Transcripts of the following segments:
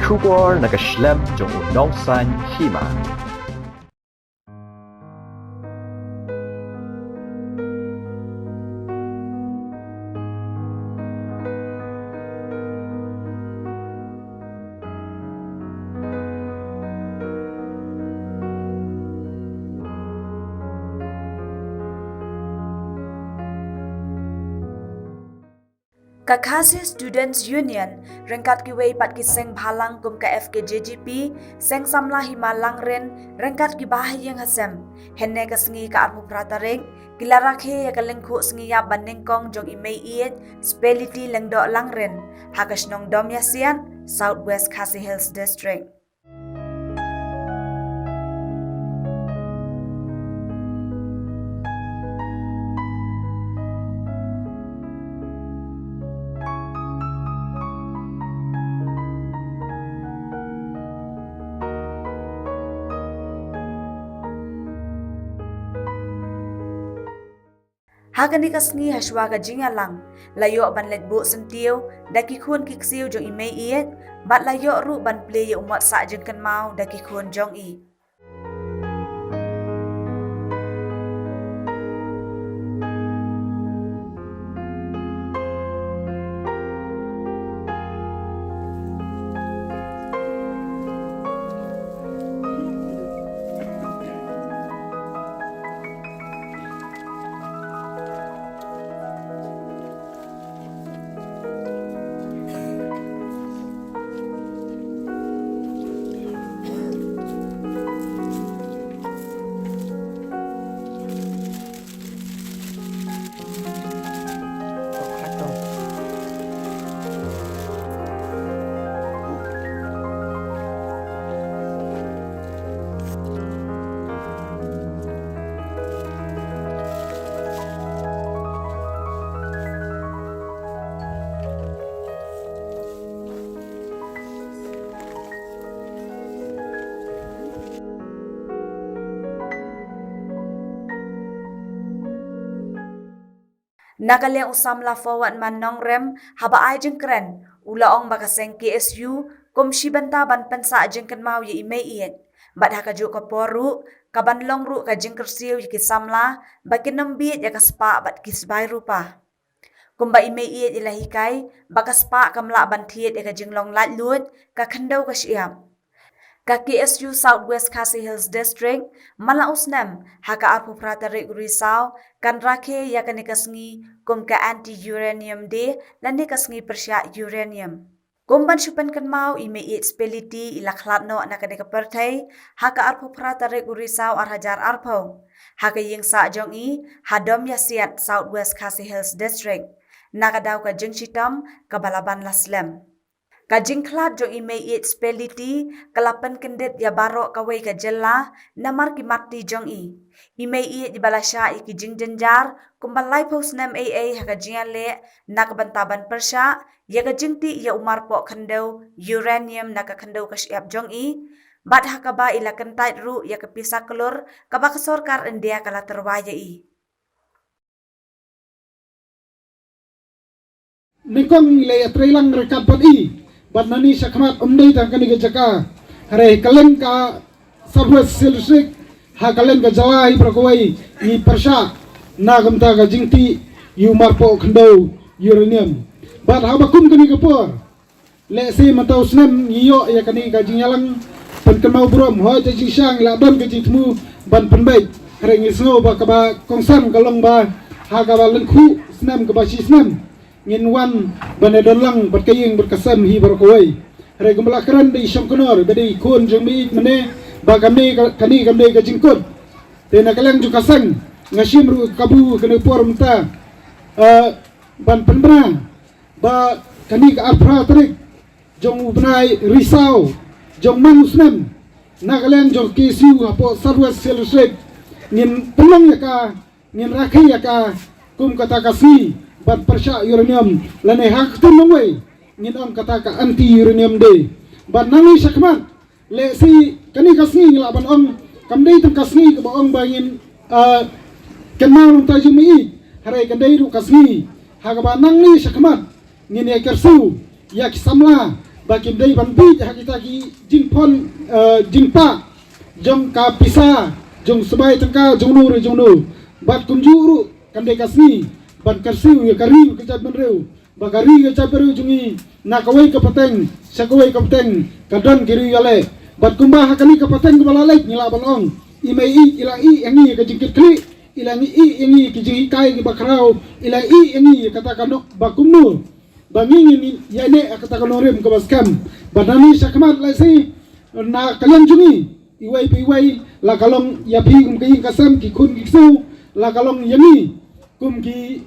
Kubor nakaslem jong unongsan hima. Kakasi Students Union rengkat kiwei pat kiseng bhalang kum ka FKJGP seng samla himalang ren rengkat ki bahayeng hasem henne ka sengi ka arpu prataring kilarakhe ya ka lengkhu sengi ya banengkong jong imei iet spelity lengdo langren hakas nong dom yasian Southwest Khasi Hills District. Hagani kasngi haswa ka jingalang layo ban letbo sentio daki khun kiksiu jong imei iet bat layo ru ban play umat sa jeng kan mau daki khun jong i. Nakaleng usamla forward man nong rem haba ai jeng kren ulaong bakaseng KSU kum shibanta ban pensa jeng kan mau ye imei iet bat hakaju ka poru kaban long ru ka jeng kersiu ye kisamla bakin nombiet ya kaspa bat kisbai rupa kumba imei iet ilahikai bakaspa kamla ban thiet ya ka jeng long lat lut ka khandau ka siam ka KSU Southwest Khasi Hills District mala usnam haka arpu pratarik risau kan rakhe ya kan kasngi kum ka anti uranium day lan ni kasngi persya uranium kumban supan kan mau ime it spelity ilakhlat no na kan ka perthai haka arpu pratarik risau arhajar arpo haka ying sa jong i hadom yasiat Southwest Khasi Hills District nakadaw ka jeng sitam kabalaban laslam Kajing klat jo imei it spelity kalapan kendit ya baro kawai ka jella namar ki mati jong i. Imei it di balasya iki jing jenjar kumbalai post nam AA haka jingan le nakabantaban persya ya ka jingti ya umar po kandau uranium naka kandau kasyap jong i. Bat haka ba ila kentait ru ya ka pisa kelur kabak sorkar India kala terwaya i. Nikong le trailang rekapat i. Bat nani sakmat umdai ta kani jaka hare kalen ka Southwest District ha kalen ka jawai prakowai i persha nagam ta ka jingti yu marpo khando uranium bat ha bakum kani kapor le se matau snam yo ya kani ka jingyalang pen kemau brom ho ta jisang la don ka jitmu ban penbai hare ngisno ba ka ba kongsan kalong ba ha ka ba lengku snam ka ba snam ngin wan banedolang berkaying berkasam hi berkawai hare gembalakran di syamkunor bedi kun jumi mene bagame kani gamde ka jingkut tena kaleng ju kasang ngashim ru kabu kene por mta ban penbra ba kani ka apra trik jong ubnai risau jong manusnem nakaleng jong KSU apo Southwest District ngin pelong ya ka ngin rakhi ya ka kum kata kasi bat persya uranium lane hak tunongway ngin ang kataka anti uranium day bat nani sakmat le si kani kasngi laban ang kamdei tam kasngi ka ang bangin kenal ta jumi hare kandai ru kasngi hagaba nangni sakmat ngin ya kersu ya kisamla bagi dai ban bi kita ki jingpon jingpa jong ka pisa jong sebai tangka jong nu bat kunjuru kandai kasni ban karsiu ya kari kejat menreu bagari kejat beru jungi nakawai kapateng sakawai kapateng kadon kiri yale bat kumbah hakali kapateng kubalalek ngila balong imai ilang yangi ka jingkit kli ilang yangi ki jingi kai ki bakrau ilang yangi kata kanok bakumnu bangingin yane kata kanorem ka baskam badani sakmat lai si na kalian jungi iwai la kalong yapi kum ki kasam ki kun ki su la kalong yangi kum ki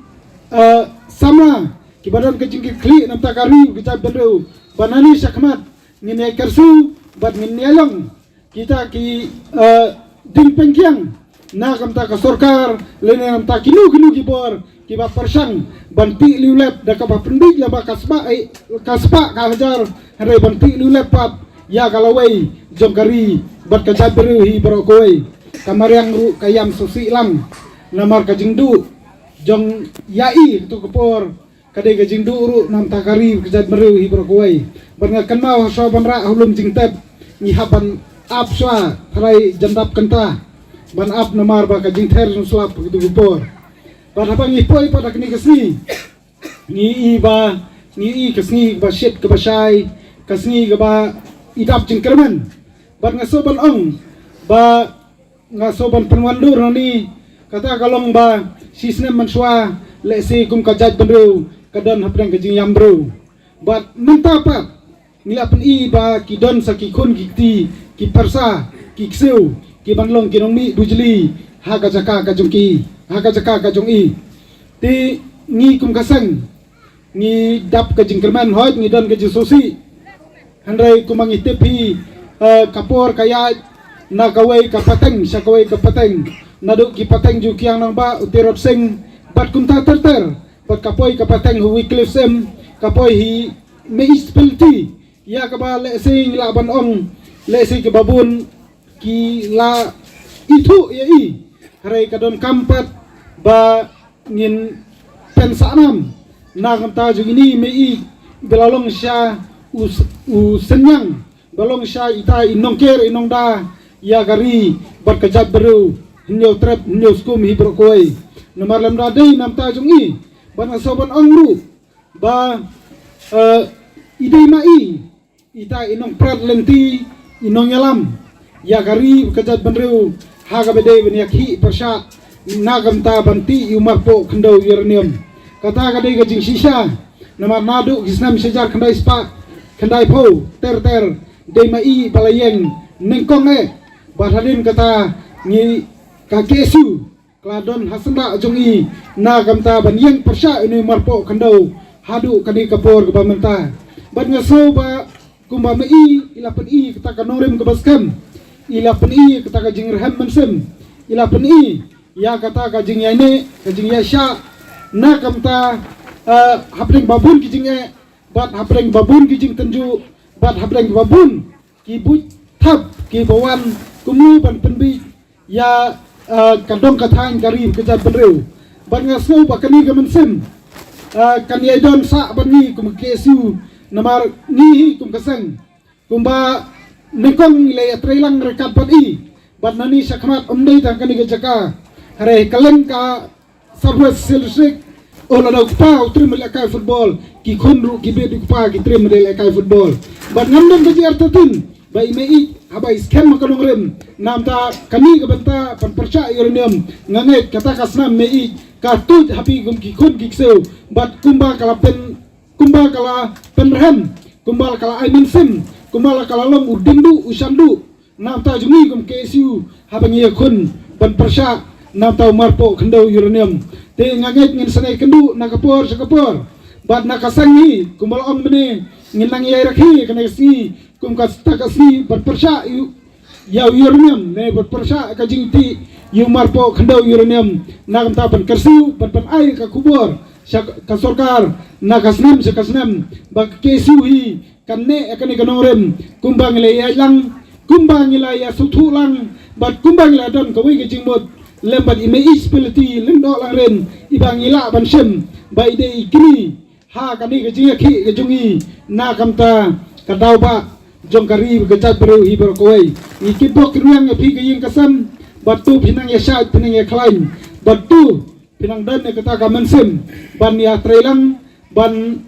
sama ki badan ke jingkit kli nam takari kita beru banani sakmat ngine kersu bad ngin kita ki ding pengkiang na kamta ka sorkar lene namta kinu ki bor ki ba persang banti liulep da ka ba pendik la ba kasba ka hajar hare banti liulep pat ya kalawai jongkari bat ka jabru hi brokoi kamariang ru kayam susi lang namar ka jingdu jong yai tu kepor kadai ka jingdu ru nam takari ka jabru hi brokoi ban kan mau so ban ra hulum jingtep ni haban apswa tharai jandap kenta ban ap namar ba ka jingther sulap gitu kepor ban apa ngipoi pada kini kesni ni kesni ba shit ke basai kesni ke ba idap jingkerman ban ngasoban ong ba ngasoban penwandur nani kata kalong ba sisnem manswa lesi kum kajat benru kadan hapdang kajing yambru bat mentapa nilapan ba kidon sakikun kikti ki persa ki kseu ki banglong ki nongmi bujli ha ka jaka ka jongki ha ka jaka ka jongi ti ngi kum kasang ngi dap ka jingkerman hoj ngi don ka jisosi handai kumangi tepi kapor kaya na kawai kapateng sakawai kapateng naduk ki pateng ju kiang nang ba utirot sing bat kum ta ter bat kapoi kapateng hui cliff sem kapoi hi meis pelti ya ka ba le sing la ban ong le sing ke babun ki la itu ya i hare kadon kampat ba ngin pensanam na kamta ju ini mei belalong sya senyang balong sya ita inongker inongda ya gari berkejat beru hinyo trap hinyo skum hi brokoi nomor lam radai nam ta jungi ban soban angru ba idai mai ita inong prat lenti inong yalam ya gari berkejat beru haga bede benyak hi persat nagam ta banti umar po kendo uranium kata kadai gajing sisa nomor nadu gisnam sejar kendai spa kendai po ter dei mai balayeng nengkong bahadin kata ni kakesu kladon hasanda jongi na kamta banyeng persya ini marpo kandau hadu kani kapor ke bamenta ban ngaso ba kumba mai ilapan i kata kanorem ke baskam ilapan i kata ka jingrham mensem ilapan i ya kata ka jing yane ka jing yasha na kamta hapring babun ki jing bat hapring babun ki jing tenju bat hapring babun ki but thap ki bawan kumu ban penbi ya kadong katang karim kejat benreu ban ngaso bakani ke mensem kan ye don sa bani kum kesu namar ni kum kasang kumba nekong le trailang rekat pat i bat nani sakmat umdai tang kani ke jaka hare kalen ka sarwas silsik ola dau pa utrim le kai football ki khonru ki be pa ki trim le kai football bat ngandon ke artatin bai mei habai scam makalong rem namta kami ke benta percaya uranium nganget kata kasnam mei kartut hapi gum ki khon ki seu bat kumba kala penrem kumbal kala aimin sim kumbal kala long udindu usandu namta jungi gum KSU habangi khon ban persa namta marpo kendo uranium te nganget ngin sanai kendu nakapor sakapor bat nakasangi kumbal om bene nginang yai rakhi kana si kum kastakasi berpersa ya uranium ne berpersa ka jingti yu marpo khandau uranium na kamta ban kersu ban ai ka kubur ka sorkar na kasnam ba kesu hi kanne akani kanorem kumbang le ya lang kumbang la ya suthu lang bat kumbang la don ka wi ka jingmot lembat ime ispiliti lendo lang ren ibang ila ban sem ba ide ikini ha kani ka jinga ki ka jungi na kamta kadau ba jong kari gejat beru hi berkoi ni kipok ruang ya pi kaying kasam batu pinang ya syat pinang ya klaim batu pinang dan ya kata kamansim ban ya trailang ban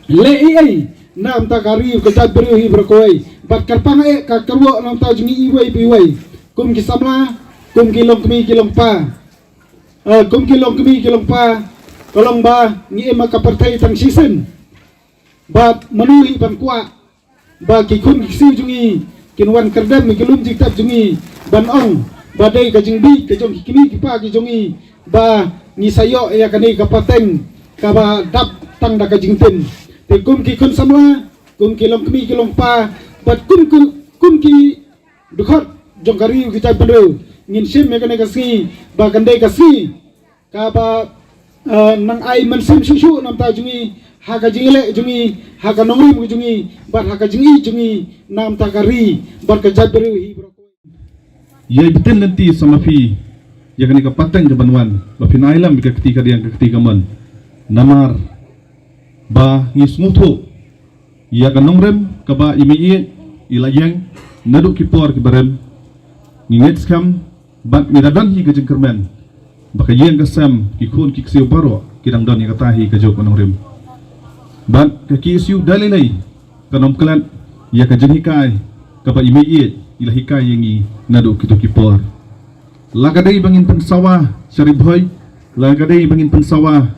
lei nam ta kari gejat beru hi berkoi bat karpang ka kerwo nam ta jingi iwai piwai kum kisamla kum kilong kemi kilong pa kum kilong pa kolong ba ni ema kapartai tang season bat menuhi ban kuat ba kikun kisiu jungi kinwan kerdam kilum jiktap jungi ban ong badai ka jingbi ka jong kikini kipa ki jungi ba ni sayo ya kani kapateng ka ba dap tang da ka jingten te kum kikun samla kum kilong kemi kilong pa bat kum ki dukhot jong kari kita beru ngin sim ya kani kasi ba kandai kasi ka ba nang ai mansim susu nam ta jungi haka jingile jungi haka nongrim jungi bat haka jingi jungi nam takari bat kajabru hi brokoi ye betul nanti sama fi ya kani ka pateng jabanwan ba pinailam bika ketika dia ketika man namar ba ngismutu ya ka nongrem ka ba imi ilayang naduk kipor ki barem nginget skam bat miradan hi ka jengkermen baka yen ka sam ki khun ki ksiu baro kidang don ya katahi ka jok nongrem ban kaki isu dalilai kanom kelat ya kajenhikai kapa imiit ilahikai yangi nadu kitu kipor lagadai bangin pensawa syari boy lagadai bangin pensawa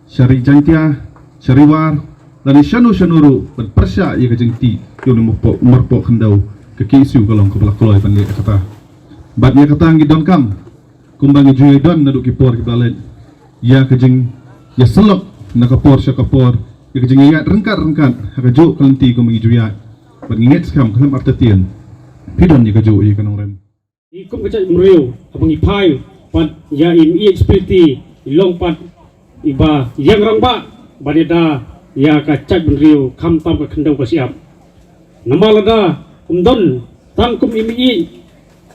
syari jantia syari war lani syanu syanuru ban persya ya kajengti yoni merpo khendau kaki isu kalong kepala koloi pan kata bat ya kata ngi don kam kumbangi juy don nadu kipor kibalet ya kajeng ya selok nakapor syakapor kejingat rengkat hakajo kelenti ko mengijuyat mengingat sekam kelam artetian pidon ni kajo i kanong rem ikum kecak meriu abang ipai pat ya im experience long pat iba yang rangba badeda ya kacak meriu kam tam ka kendau ka siap namalada umdon tan kum imi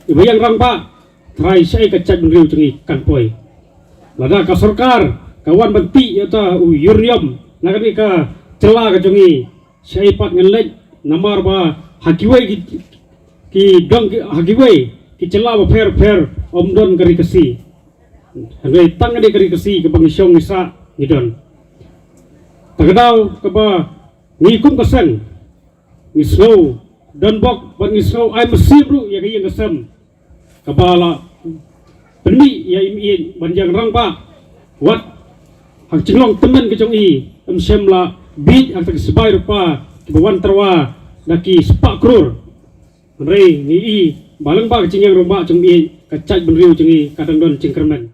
iba yang rangba trai sai kacak meriu cengi kanpoi lada ka sarkar kawan benti yata yurium nakani ka celah ka jungi syaipat ngelej namar ba hakiwai ki dong hakiwai ki celah ba fer omdon kari kasi hagai tang de kari kasi ke bang syong isa ngidon tagadau ka ba ngikum kasang ngisno don bok bang ngisno ai masibru ya kayang kasam kabala penmi ya imin banjang rangba wat hak cinglong teman ke jong i semla bid ang tagsabay rupa kibawan tarwa daki sepak krur rei ni i balang ba cinyang rumba jong i kacak benriu jong i kadang don cingkermen